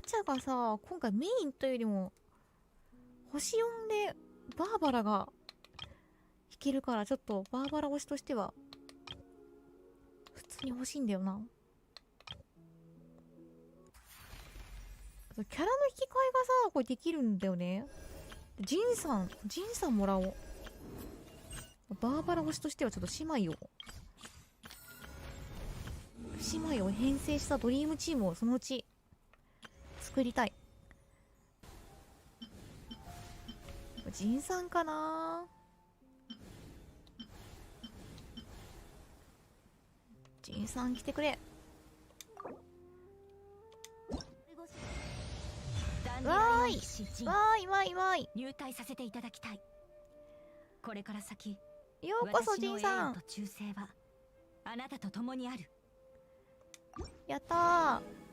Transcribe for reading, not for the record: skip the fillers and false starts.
チャがさ、今回メインというよりも星4でバーバラが引けるから、ちょっとバーバラ推しとしては普通に欲しいんだよな。あとキャラの引き換えがさ、これできるんだよね。ジンさんもらおう。バーバラ推しとしてはちょっと姉妹を編成したドリームチームをそのうち作りたい。ジンさんかな。ジンさん来てくれ。わーいわーいわーいわーい。入隊させていただきたい。これから先、ようこそジンさん。私の栄誉と忠誠はあなたと共にある。やったー。